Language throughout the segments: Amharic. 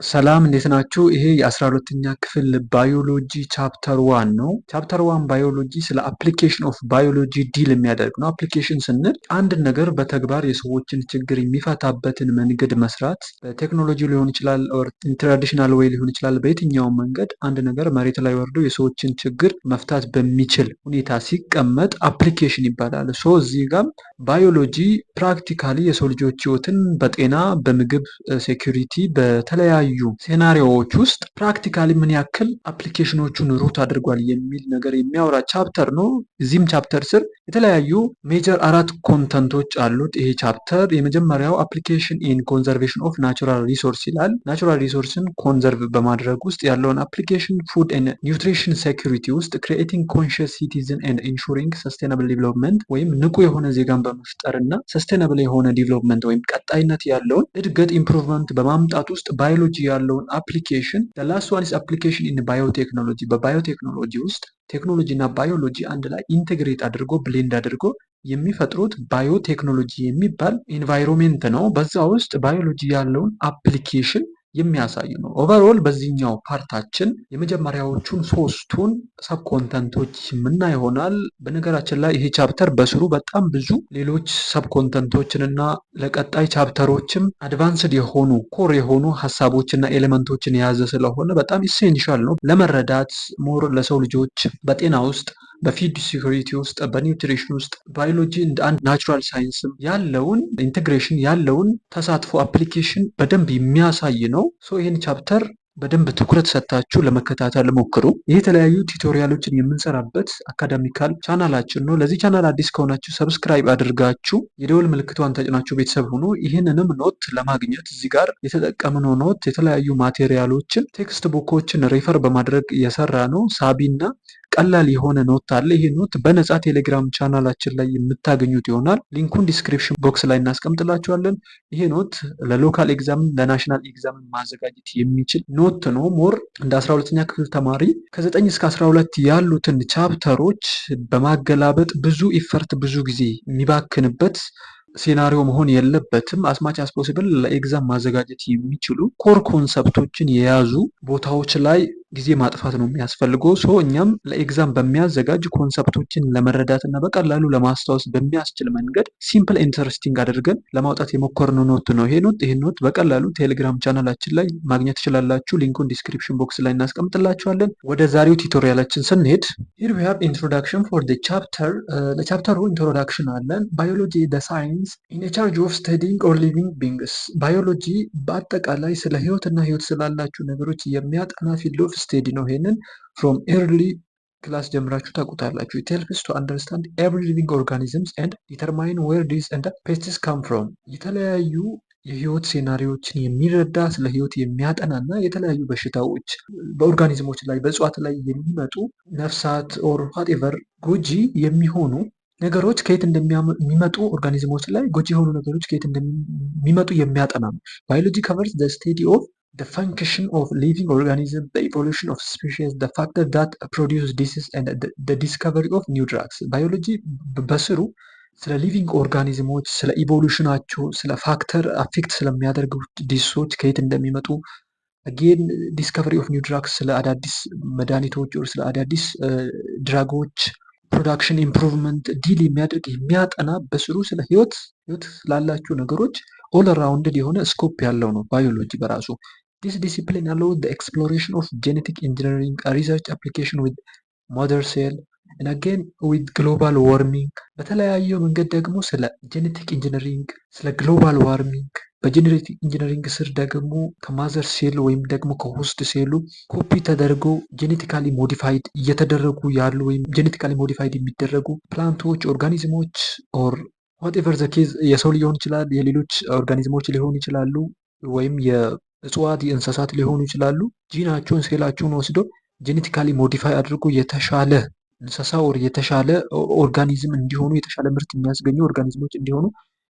ሰላም እንዴት ናችሁ? ይሄ የ12ኛ ክፍል ባዮሎጂ ቻፕተር ዋን ነው። ቻፕተር ዋን ባዮሎጂ ስለ አፕሊኬሽን ኦፍ ባዮሎጂ ዲል የሚያደርግ ነው። አፕሊኬሽን ስንል አንድን ነገር በተግባር የሰዎችን ችግር የሚፈታበትን መንገድ መስራት፣ በቴክኖሎጂ ሊሆን ይችላል፣ ትራዲሽናል ወይ ሊሆን ይችላል። በየትኛውም መንገድ አንድ ነገር መሬት ላይ ወርዶ የሰዎችን ችግር መፍታት በሚችል ሁኔታ ሲቀመጥ አፕሊኬሽን ይባላል። ሶ እዚህ ጋር ባዮሎጂ ፕራክቲካሊ የሰው ልጆች ህይወትን በጤና በምግብ ሴኩሪቲ በተለያዩ ሴናሪዮዎች ውስጥ ፕራክቲካሊ ምን ያክል አፕሊኬሽኖቹን ሩት አድርጓል የሚል ነገር የሚያወራ ቻፕተር ነው። እዚህም ቻፕተር ስር የተለያዩ ሜጀር 4 ኮንተንቶች አሉት። ይሄ ቻፕተር የመጀመሪያው አፕሊኬሽን ኢን ኮንዘርቬሽን ኦፍ ናቹራል ሪሶርስ ይላል። ናቹራል ሪሶርስን ኮንዘርቭ በማድረግ ውስጥ ያለውን አፕሊኬሽን፣ ፉድ ኤንድ ኒውትሪሽን ሴኩሪቲ ውስጥ ክሪኤቲንግ ኮንሽስ ሲቲዝን ኤንድ ኢንሹሪንግ ሰስቴናብል ዲቨሎፕመንት ወይም ንቁ የሆነ ዜጋን በመፍጠር እና ሰስቴናብል የሆነ ዲቨሎፕመንት ወይም ቀጣይነት ያለውን እድገት ኢምፕሩቭመንት በማምጣት ውስጥ ባዮሎጂ ያለውን አፕሊኬሽን። ላስት ዋን ኢዝ አፕሊኬሽን ኢን ባዮቴክኖሎጂ። በባዮቴክኖሎጂ ውስጥ ቴክኖሎጂ እና ባዮሎጂ አንድ ላይ ኢንቴግሬት አድርጎ ብሌንድ አድርጎ የሚፈጥሩት ባዮቴክኖሎጂ የሚባል ኢንቫይሮንሜንት ነው። በዛ ውስጥ ባዮሎጂ ያለውን አፕሊኬሽን የሚያሳይ ነው። ኦቨርኦል በዚህኛው ፓርታችን የመጀመሪያዎቹን 3ቱን ሰብ ኮንተንቶች ምና ይሆናል። በነገራችን ላይ ይሄ ቻፕተር በስሩ በጣም ብዙ ሌሎች ሰብ ኮንተንቶችን እና ለቀጣይ ቻፕተሮችም አድቫንስድ የሆኑ ኮር የሆኑ ሀሳቦችና ኤሌመንቶችን የያዘ ስለሆነ በጣም ኢሴንሻል ነው ለመረዳት ሞር ለሰው ልጆች በጤና ውስጥ በፊድ ሲኩሪቲ ውስጥ በኒውትሪሽን ውስጥ ባዮሎጂ እንደ አንድ ናቹራል ሳይንስም ያለውን ኢንቴግሬሽን ያለውን ተሳትፎ አፕሊኬሽን በደንብ የሚያሳይ ነው። ይህን ቻፕተር በደንብ ትኩረት ሰጥታችሁ ለመከታተል ሞክሩ። ይህ የተለያዩ ቱቶሪያሎችን የምንሰራበት አካዳሚካል ቻናላችን ነው። ለዚህ ቻናል አዲስ ከሆናችሁ ሰብስክራይብ አድርጋችሁ የደወል ምልክቷን ተጭናችሁ ቤተሰብ ሁኑ። ይህንንም ኖት ለማግኘት እዚህ ጋር የተጠቀምነው ኖት የተለያዩ ማቴሪያሎችን ቴክስት ቡኮችን ሬፈር በማድረግ የሰራ ነው። ሳቢና ቀላል የሆነ ኖት አለ። ይህ ኖት በነፃ ቴሌግራም ቻናላችን ላይ የምታገኙት ይሆናል። ሊንኩን ዲስክሪፕሽን ቦክስ ላይ እናስቀምጥላችኋለን። ይሄ ኖት ለሎካል ኤግዛም ለናሽናል ኤግዛም ማዘጋጀት የሚችል ኖት ነው። ሞር እንደ 12ኛ ክፍል ተማሪ ከ9 እስከ 12 ያሉትን ቻፕተሮች በማገላበጥ ብዙ ኢፈርት ብዙ ጊዜ የሚባክንበት ሴናሪዮ መሆን የለበትም። አስማች አስ ፖሲብል ለኤግዛም ማዘጋጀት የሚችሉ ኮር ኮንሰፕቶችን የያዙ ቦታዎች ላይ ጊዜ ማጥፋት ነው የሚያስፈልገው። እኛም ለኤግዛም በሚያዘጋጅ ኮንሰፕቶችን ለመረዳት እና በቀላሉ ለማስታወስ በሚያስችል መንገድ ሲምፕል ኢንተረስቲንግ አድርገን ለማውጣት የሞከርነው ኖት ነው። ይሄ ኖት በቀላሉ ቴሌግራም ቻናላችን ላይ ማግኘት ትችላላችሁ። ሊንኩን ዲስክሪፕሽን ቦክስ ላይ እናስቀምጥላችኋለን። ወደ ዛሬው ቱቶሪያላችን ስንሄድ ሂር ዊ ሃቭ ኢንትሮዳክሽን ፎር ዘ ቻፕተር። ለቻፕተሩ ኢንትሮዳክሽን አለን። ባዮሎጂ ዘ ሳይንስ ኢን ቻርጅ ኦፍ ስተዲንግ ኦር ሊቪንግ ቢንግስ። ባዮሎጂ በአጠቃላይ ስለ ህይወትና ህይወት ስላላችሁ ነገሮች የሚያጠና ፊልድ ኦፍ ስቴዲ ነው። ይሄንን ፍሮም ኤርሊ ክላስ ጀምራችሁ ታውቁታላችሁ። ኢት ሄልፕስ ቱ አንደርስታንድ ኤቭሪ ሊቪንግ ኦርጋኒዝምስ ኤንድ ዲተርማይን ዌር ዲዝ ኤንድ ፔስቲስ ካም ፍሮም። የተለያዩ የህይወት ሴናሪዎችን የሚረዳ ስለ ህይወት የሚያጠና እና የተለያዩ በሽታዎች በኦርጋኒዝሞች ላይ በእጽዋት ላይ የሚመጡ ነፍሳት ኦር ዋትኤቨር ጎጂ የሚሆኑ ነገሮች ከየት እንደሚመጡ ኦርጋኒዝሞች ላይ ጎጂ የሆኑ ነገሮች ከየት እንደሚመጡ የሚያጠና ነው። ባዮሎጂ ከቨርስ ዘ ስቴዲ ኦፍ the function of living organism, the evolution of species, the factor that produce disease and the discovery of new drugs. ባዮሎጂ በስሩ ስለ ሊቪንግ ኦርጋኒዝሞች ስለ ኢቮሉሽናቸው ስለ ፋክተር አፌክት ስለሚያደርጉ ዲሶች ከየት እንደሚመጡ አጌን ዲስከቨሪ ኦፍ ኒው ድራግስ ስለ አዳዲስ መድኃኒቶች ስለ አዳዲስ ድራጎች ፕሮዳክሽን ኢምፕሩቭመንት ዲል የሚያደርግ የሚያጠና በስሩ ስለ ህይወት ላላችሁ ነገሮች ኦል ራውንድድ የሆነ ስኮፕ ያለው ነው ባዮሎጂ በራሱ። This discipline allows the exploration of genetic engineering, a research application with mother cell, and again with global warming. በተለያየ መንገድ ደግሞ ስለ ጄኔቲክ ኢንጂነሪንግ ስለ ግሎባል ዋርሚንግ በጄኔቲክ ኢንጂነሪንግ ስር ደግሞ ከማዘር ሴል ወይም ደግሞ ከሆስት ሴሉ ኮፒ ተደርጎ ጄኔቲካሊ ሞዲፋይድ እየተደረጉ ያሉ ወይም ጄኔቲካሊ ሞዲፋይድ የሚደረጉ ፕላንቶች ኦርጋኒዝሞች ኦር ዋትኤቨር ዘ ኬዝ የሰው ሊሆን ይችላል የሌሎች ኦርጋኒዝሞች ሊሆኑ ይችላሉ ወይም እጽዋት የእንስሳት ሊሆኑ ይችላሉ። ጂናቸውን ሴላቸውን ወስዶ ጄኔቲካሊ ሞዲፋይ አድርጎ የተሻለ እንስሳ ወር የተሻለ ኦርጋኒዝም እንዲሆኑ የተሻለ ምርት የሚያስገኙ ኦርጋኒዝሞች እንዲሆኑ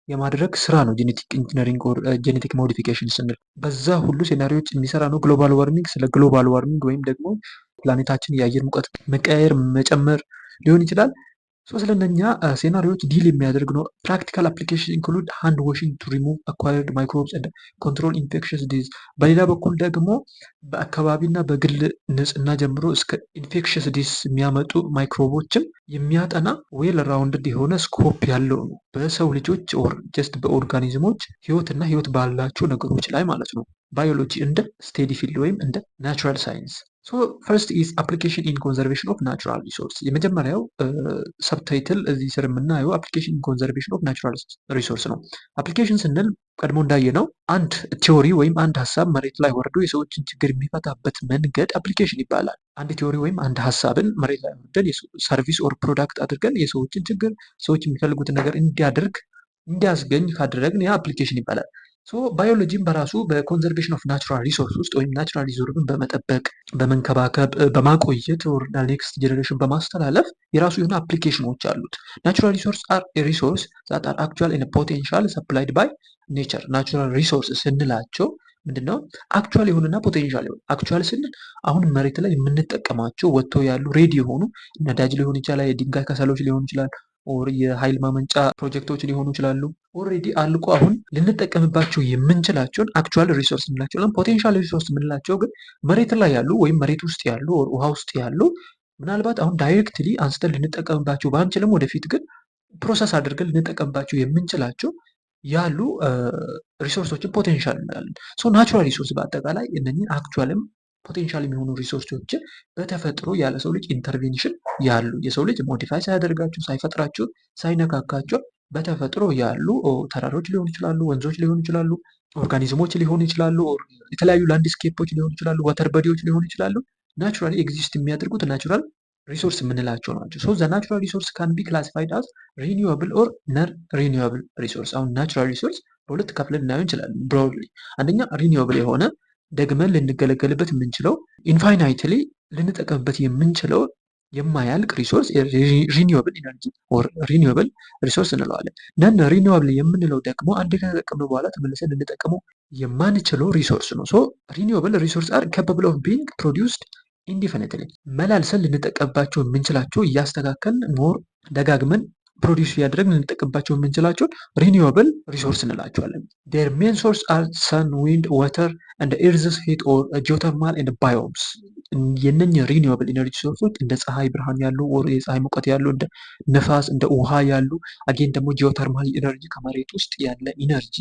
የማድረግ ስራ ነው ጄኔቲክ ኢንጂነሪንግ ኦር ጄኔቲክ ሞዲፊኬሽን ስንል። በዛ ሁሉ ሴናሪዎች የሚሰራ ነው። ግሎባል ዋርሚንግ ስለ ግሎባል ዋርሚንግ ወይም ደግሞ ፕላኔታችን የአየር ሙቀት መቀያየር መጨመር ሊሆን ይችላል። ስለነኛ ሴናሪዎች ዲል የሚያደርግ ነው። ፕራክቲካል አፕሊኬሽን ኢንክሉድ ሃንድ ዋሽንግ ቱ ሪሙቭ አኳየርድ ማይክሮብስ ኤንድ ኮንትሮል ኢንፌክሽስ ዲዝ። በሌላ በኩል ደግሞ በአካባቢና በግል ንጽህና ጀምሮ እስከ ኢንፌክሽስ ዲዝ የሚያመጡ ማይክሮቦችን የሚያጠና ዌል ራውንድድ የሆነ ስኮፕ ያለው ነው በሰው ልጆች ኦር ጀስት በኦርጋኒዝሞች ህይወትና ህይወት ባላቸው ነገሮች ላይ ማለት ነው። ባዮሎጂ እንደ ስቴዲ ፊልድ ወይም እንደ ናቹራል ሳይንስ። ፈርስት ኢዝ አፕሊኬሽን ኢን ኮንዘርቬሽን ኦፍ ናቹራል ሪሶርስ። የመጀመሪያው ሰብታይትል እዚህ ስር የምናየው አፕሊኬሽን ኢን ኮንዘርቬሽን ኦፍ ናቹራል ሪሶርስ ነው። አፕሊኬሽን ስንል ቀድሞ እንዳየነው አንድ ቲዎሪ ወይም አንድ ሀሳብ መሬት ላይ ወርዶ የሰዎችን ችግር የሚፈታበት መንገድ አፕሊኬሽን ይባላል። አንድ ቲዎሪ ወይም አንድ ሀሳብን መሬት ላይ ወርደን ሰርቪስ ኦር ፕሮዳክት አድርገን የሰዎችን ችግር ሰዎች የሚፈልጉትን ነገር እንዲያስገኝ ካደረግን ያ አፕሊኬሽን ይባላል። ባዮሎጂም በራሱ በኮንዘርቬሽን ኦፍ ናቹራል ሪሶርስ ውስጥ ወይም ናቹራል ሪሶርስን በመጠበቅ በመንከባከብ በማቆየት ኔክስት ጀኔሬሽን በማስተላለፍ የራሱ የሆነ አፕሊኬሽኖች አሉት። ናቹራል ሪሶርስ አር ሪሶርስ ዛት አር አክቹዋል ኤንድ ፖቴንሻል ሰፕላይድ ባይ ኔቸር። ናቹራል ሪሶርስ ስንላቸው ምንድነው? አክቹዋል የሆኑና ፖቴንሻል የሆኑ። አክቹዋል ስንል አሁን መሬት ላይ የምንጠቀማቸው ወጥተው ያሉ ሬዲ የሆኑ ነዳጅ ሊሆን ይችላል፣ የድንጋይ ከሰሎች ሊሆን ይችላል፣ ኦር የኃይል ማመንጫ ፕሮጀክቶች ሊሆኑ ይችላሉ። ኦልሬዲ አልቆ አሁን ልንጠቀምባቸው የምንችላቸውን አክቹዋል ሪሶርስ እንላቸዋለን። ፖቴንሻል ሪሶርስ የምንላቸው ግን መሬት ላይ ያሉ ወይም መሬት ውስጥ ያሉ ውሃ ውስጥ ያሉ ምናልባት አሁን ዳይሬክትሊ አንስተን ልንጠቀምባቸው ባንችልም ወደፊት ግን ፕሮሰስ አድርገን ልንጠቀምባቸው የምንችላቸው ያሉ ሪሶርሶችን ፖቴንሻል እንላለን። ናቹራል ሪሶርስ በአጠቃላይ እነኚህ አክቹዋልም ፖቴንሻል የሚሆኑ ሪሶርሶችን በተፈጥሮ ያለ ሰው ልጅ ኢንተርቬንሽን ያሉ የሰው ልጅ ሞዲፋይ ሳያደርጋቸው ሳይፈጥራቸው ሳይነካካቸው በተፈጥሮ ያሉ ተራሮች ሊሆኑ ይችላሉ፣ ወንዞች ሊሆኑ ይችላሉ፣ ኦርጋኒዝሞች ሊሆኑ ይችላሉ፣ የተለያዩ ላንድስኬፖች ሊሆኑ ይችላሉ፣ ወተር በዲዎች ሊሆኑ ይችላሉ። ናቹራሊ ኤግዚስት የሚያደርጉት ናቹራል ሪሶርስ የምንላቸው ናቸው። ዘ ናቹራል ሪሶርስ ካን ቢ ክላሲፋይድ አስ ሪኒዌብል ኦር ነን ሪኒዌብል ሪሶርስ። አሁን ናቹራል ሪሶርስ በሁለት ከፍለን እናየው እንችላለን ብሮድሊ። አንደኛ ሪኒዌብል የሆነ ደግመን ልንገለገልበት የምንችለው ኢንፋይናይትሊ ልንጠቀምበት የምንችለው የማያልቅ ሪሶርስ ሪኒዌብል ኢነርጂ ኦር ሪኒዌብል ሪሶርስ እንለዋለን። ነን ሪኒዌብል የምንለው ደግሞ አንድ ከተጠቀምነው በኋላ ተመልሰን ልንጠቀመው የማንችለው ሪሶርስ ነው። ሪኒዌብል ሪሶርስ አር ካፓብል ኦፍ ቢንግ ፕሮዲውስድ ኢንዲፊኒትሊ። መላልሰን ልንጠቀምባቸው የምንችላቸው እያስተካከልን ሞር ደጋግመን ፕሮዲውስ እያደረግን ልንጠቀምባቸው የምንችላቸውን ሪኒዌብል ሪሶርስ እንላቸዋለን። ዴር ሜን ሶርስ አር ሰን፣ ዊንድ፣ ወተር እንደ ኤርዝስ ሂት ኦር ጂኦተርማል ኤንድ ባዮምስ። የነኝ ሪኒዌብል ኢነርጂ ሶርሶች እንደ ፀሐይ ብርሃን ያሉ ወር የፀሐይ ሙቀት ያሉ እንደ ነፋስ እንደ ውሃ ያሉ፣ አጌን ደግሞ ጂኦተርማል ኢነርጂ ከመሬት ውስጥ ያለ ኢነርጂ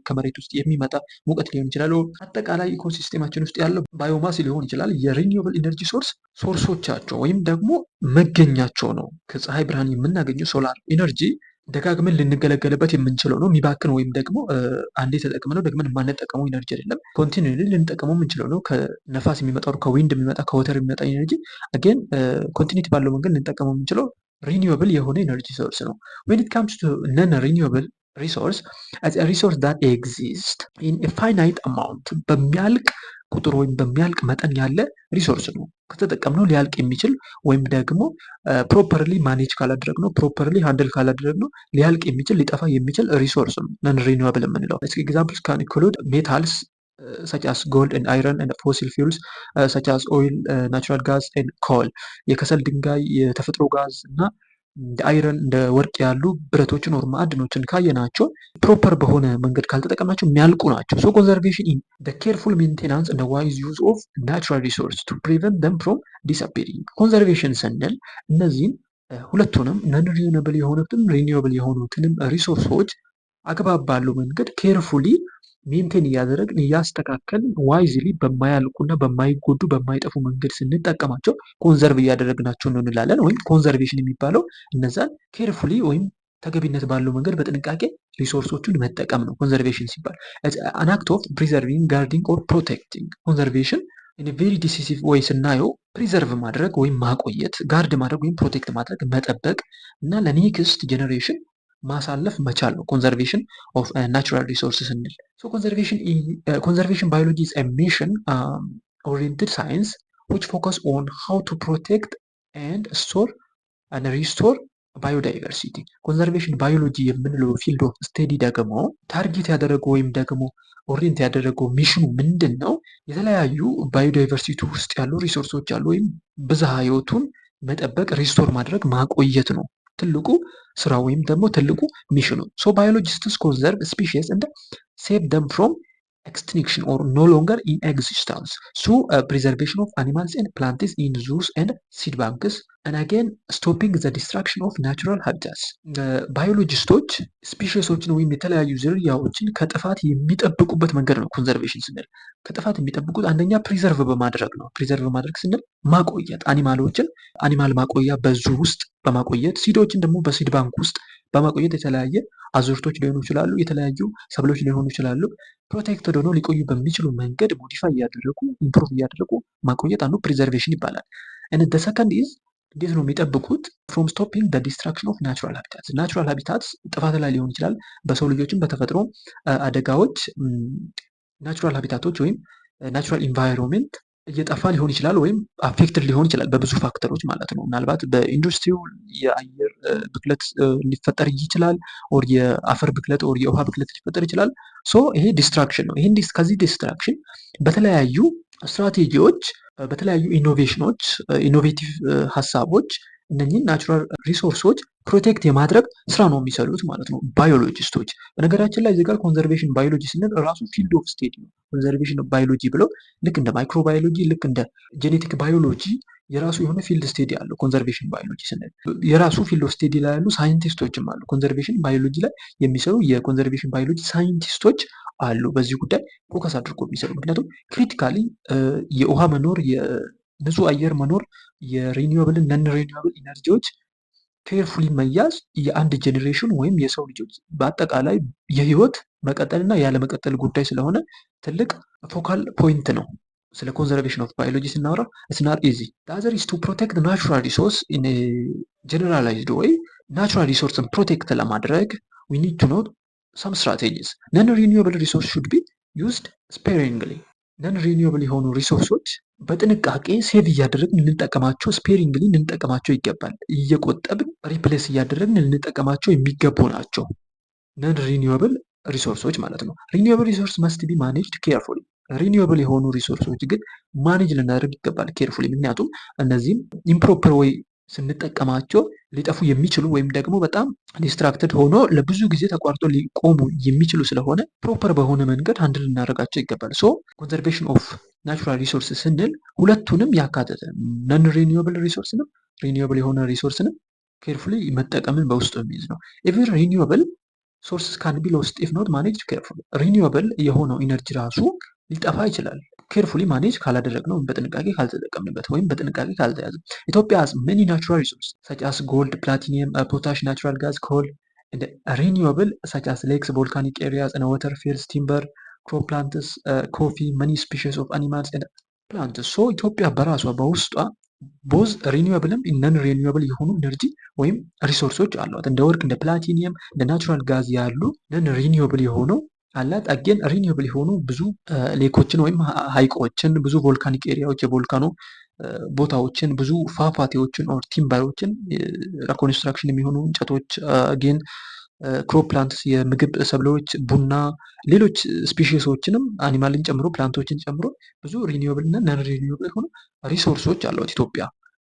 ከመሬት ውስጥ የሚመጣ ሙቀት ሊሆን ይችላል። አጠቃላይ ኢኮሲስቴማችን ውስጥ ያለው ባዮማስ ሊሆን ይችላል። የሪኒዌብል ኢነርጂ ሶርሶቻቸው ወይም ደግሞ መገኛቸው ነው። ከፀሐይ ብርሃን የምናገኘው ሶላር ኢነርጂ ደጋግመን ልንገለገልበት የምንችለው ነው። የሚባክን ወይም ደግሞ አንዴ ተጠቅመነው ደግመን የማንጠቀመው ኢነርጂ አይደለም። ኮንቲኒሊ ልንጠቀመው የምንችለው ነው። ከነፋስ የሚመጣው ከዊንድ የሚመጣ ከወተር የሚመጣ ኢነርጂ አጌን ኮንቲኒቲ ባለው መንገድ ልንጠቀመው የምንችለው ሪኒዌብል የሆነ ኢነርጂ ሶርስ ነው። ዌን ኢት ካምስ ቱ ነን ሪኒዌብል ሪሶርስ as a resource that exists in a finite amount በሚያልቅ ቁጥር ወይም በሚያልቅ መጠን ያለ ሪሶርስ ነው። ከተጠቀምነው ሊያልቅ የሚችል ወይም ደግሞ ፕሮፐርሊ ማኔጅ ካላደረግነው ፕሮፐርሊ ሃንድል ካላደረግነው ሊያልቅ የሚችል ሊጠፋ የሚችል ሪሶርስ ነው ነን ሪኒዌብል የምንለው። ኤግዛምፕልስ ካን ኢንክሉድ ሜታልስ such as gold and iron and fossil fuels such as oil, natural gas and coal። የከሰል ድንጋይ፣ የተፈጥሮ ጋዝ እና እንደ አይረን እንደ ወርቅ ያሉ ብረቶችን ወር ማዕድኖችን ካየናቸው ፕሮፐር በሆነ መንገድ ካልተጠቀምናቸው የሚያልቁ ናቸው። ኮንዘርቬሽን ኢን the careful maintenance and the wise use of natural resources to prevent them from disappearing። ኮንዘርቬሽን ስንል እነዚህን ሁለቱንም ነን ሪኒዌብል የሆኑትንም ሪኒዌብል የሆኑትንም ሪሶርሶች አግባብ ባለው መንገድ ኬርፉሊ ሜንቴን እያደረግን እያስተካከልን ዋይዝሊ በማያልቁና በማይጎዱ በማይጠፉ መንገድ ስንጠቀማቸው ኮንዘርቭ እያደረግናቸው ነው እንላለን። ወይም ኮንዘርቬሽን የሚባለው እነዛን ኬርፉሊ ወይም ተገቢነት ባለው መንገድ በጥንቃቄ ሪሶርሶቹን መጠቀም ነው። ኮንዘርቬሽን ሲባል አን አክት ኦፍ ፕሪዘርቪንግ፣ ጋርዲንግ ኦር ፕሮቴክቲንግ። ኮንዘርቬሽን ኢን ቬሪ ዲሲሲቭ ወይ ስናየው ፕሪዘርቭ ማድረግ ወይም ማቆየት፣ ጋርድ ማድረግ ወይም ፕሮቴክት ማድረግ መጠበቅ እና ለኔክስት ጀኔሬሽን ማሳለፍ መቻል ነው። ኮንዘርቬሽን ኦፍ ናቹራል ሪሶርስ ስንል ኮንዘርቬሽን ባዮሎጂ ኢዝ ኤ ሚሽን ኦሪየንትድ ሳይንስ which focus on how to protect and store and restore biodiversity። ኮንዘርቬሽን ባዮሎጂ የምንለው ፊልድ ኦፍ ስቴዲ ደግሞ ታርጌት ያደረገው ወይም ደግሞ ኦሪየንት ያደረገው ሚሽኑ ምንድን ነው? የተለያዩ ባዮዳይቨርሲቲ ውስጥ ያሉ ሪሶርሶች አሉ ወይም ብዝሃ ህይወቱን መጠበቅ ሪስቶር ማድረግ ማቆየት ነው። ትልቁ ስራ ወይም ደግሞ ትልቁ ሚሽኑ። ሶ ባዮሎጂስትስ ኮንዘርቭ ስፒሺስ እንደ ሴቭ ደም ፍሮም extinction or no longer in existence through preservation of animals and plants in zoos and seed banks and again stopping the destruction of natural habitats. ባዮሎጂስቶች ስፒሺሶችን ወይም የተለያዩ ዝርያዎችን ከጥፋት የሚጠብቁበት መንገድ ነው ኮንዘርቬሽን ስንል። ከጥፋት የሚጠብቁት አንደኛ ፕሪዘርቭ በማድረግ ነው። ፕሪዘርቭ ማድረግ ስንል ማቆየት፣ አኒማሎችን አኒማል ማቆያ በዙ ውስጥ በማቆየት ሲዶችን ደግሞ በሲድ ባንክ ውስጥ በማቆየት የተለያየ አዝርቶች ሊሆኑ ይችላሉ፣ የተለያዩ ሰብሎች ሊሆኑ ይችላሉ። ፕሮቴክትድ ሆነው ሊቆዩ በሚችሉ መንገድ ሞዲፋይ እያደረጉ ኢምፕሩቭ እያደረጉ ማቆየት አንዱ ፕሪዘርቬሽን ይባላል። and the second is እንዴት ነው የሚጠብቁት? ፍሮም ስቶፒንግ the destruction of natural habitats. ናቹራል ሃቢታትስ ጥፋት ላይ ሊሆን ይችላል፣ በሰው ልጆችም በተፈጥሮ አደጋዎች ናቹራል ሃቢታቶች ወይም ናቹራል ኢንቫይሮንሜንት እየጠፋ ሊሆን ይችላል ወይም አፌክትድ ሊሆን ይችላል በብዙ ፋክተሮች ማለት ነው። ምናልባት በኢንዱስትሪው የአየር ብክለት ሊፈጠር ይችላል፣ ኦር የአፈር ብክለት ኦር የውሃ ብክለት ሊፈጠር ይችላል። ሶ ይሄ ዲስትራክሽን ነው። ይሄን ከዚህ ዲስትራክሽን በተለያዩ ስትራቴጂዎች፣ በተለያዩ ኢኖቬሽኖች፣ ኢኖቬቲቭ ሀሳቦች እነኚህን ናቹራል ሪሶርሶች ፕሮቴክት የማድረግ ስራ ነው የሚሰሩት ማለት ነው ባዮሎጂስቶች። በነገራችን ላይ እዚህ ጋር ኮንዘርቬሽን ባዮሎጂ ስንል ራሱ ፊልድ ኦፍ ስቴዲ ነው። ኮንዘርቬሽን ባዮሎጂ ብለው ልክ እንደ ማይክሮባዮሎጂ ልክ እንደ ጄኔቲክ ባዮሎጂ የራሱ የሆነ ፊልድ ስቴዲ አለው። ኮንዘርቬሽን ባዮሎጂ ስንል የራሱ ፊልድ ኦፍ ስቴዲ ላይ ያሉ ሳይንቲስቶችም አሉ። ኮንዘርቬሽን ባዮሎጂ ላይ የሚሰሩ የኮንዘርቬሽን ባዮሎጂ ሳይንቲስቶች አሉ፣ በዚህ ጉዳይ ፎከስ አድርጎ የሚሰሩ። ምክንያቱም ክሪቲካሊ የውሃ መኖር፣ የንጹህ አየር መኖር፣ የሪኒዌብል ነን ሪኒዌብል ኢነርጂዎች ኬርፉሊ መያዝ የአንድ ጄኔሬሽን ወይም የሰው ልጆች በአጠቃላይ የህይወት መቀጠልና ያለመቀጠል ጉዳይ ስለሆነ ትልቅ ፎካል ፖይንት ነው። ስለ ኮንዘርቬሽን ኦፍ ባዮሎጂ ስናወራ ኢትስ ናት ኢዚ። ዘ አዘር ኢዝ ቱ ፕሮቴክት ናቹራል ሪሶርስ ኢን ጀነራላይዝድ ወይ። ናቹራል ሪሶርስን ፕሮቴክት ለማድረግ ዊ ኒድ ቱ ኖ ሰም ስትራቴጂስ። ነን ሪኒዌብል ሪሶርስ ሹድ ቢ ዩዝድ ስፔሪንግሊ። ነን ሪኒዌብል የሆኑ ሪሶርሶች በጥንቃቄ ሴቭ እያደረግን ልንጠቀማቸው፣ ስፔሪንግሊ ልንጠቀማቸው ይገባል። እየቆጠብን ሪፕሌስ እያደረግን ልንጠቀማቸው የሚገቡ ናቸው ነን ሪኒዌብል ሪሶርሶች ማለት ነው። ሪኒዌብል ሪሶርስ መስት ቢ ማኔጅድ ኬርፉሊ። ሪኒዌብል የሆኑ ሪሶርሶች ግን ማኔጅ ልናደርግ ይገባል ኬርፉሊ። ምክንያቱም እነዚህም ኢምፕሮፐር ወይ ስንጠቀማቸው ሊጠፉ የሚችሉ ወይም ደግሞ በጣም ዲስትራክትድ ሆኖ ለብዙ ጊዜ ተቋርጦ ሊቆሙ የሚችሉ ስለሆነ ፕሮፐር በሆነ መንገድ አንድ ልናደርጋቸው ይገባል። ሶ ኮንዘርቬሽን ኦፍ ናቹራል ሪሶርስ ስንል ሁለቱንም ያካተተ ነን ሪኒዌብል ሪሶርስንም ሪኒዌብል የሆነ ሪሶርስንም ኬርፉሊ መጠቀምን በውስጡ የሚይዝ ነው። ኢቨን ሪኒዌብል ሶርስስ ካን ቢ ሎስት ኢፍ ኖት ማኔጅድ ኬርፉሊ። ሪኒዌብል የሆነው ኢነርጂ ራሱ ሊጠፋ ይችላል ኬርፉሊ ማኔጅ ካላደረግነው፣ በጥንቃቄ ካልተጠቀምንበት ወይም በጥንቃቄ ካልተያዘ። ኢትዮጵያ has many natural resources such as gold, platinum, potash, natural gas, coal and renewable such as lakes, volcanic areas and water fields, timber, crop plants, coffee, many species of animals and plants. ሶ ኢትዮጵያ በራሷ በውስጧ ቦዝ ሪኒዌብልም ነን ሪኒዌብል የሆኑ ኢነርጂ ወይም ሪሶርሶች አሏት። እንደ ወርቅ፣ እንደ ፕላቲኒየም፣ እንደ ናቹራል ጋዝ ያሉ ነን ሪኒዌብል የሆኑ አላት። አጌን ሪኒዌብል የሆኑ ብዙ ሌኮችን ወይም ሀይቆችን፣ ብዙ ቮልካኒክ ኤሪያዎች የቮልካኖ ቦታዎችን፣ ብዙ ፏፏቴዎችን ኦር ቲምበሮችን፣ ለኮንስትራክሽን የሚሆኑ እንጨቶች፣ አጌን ክሮፕ ፕላንትስ የምግብ ሰብሎች፣ ቡና፣ ሌሎች ስፒሺሶችንም አኒማልን ጨምሮ ፕላንቶችን ጨምሮ ብዙ ሪኒዌብል እና ነን ሪኒዌብል የሆኑ ሪሶርሶች አሏት ኢትዮጵያ።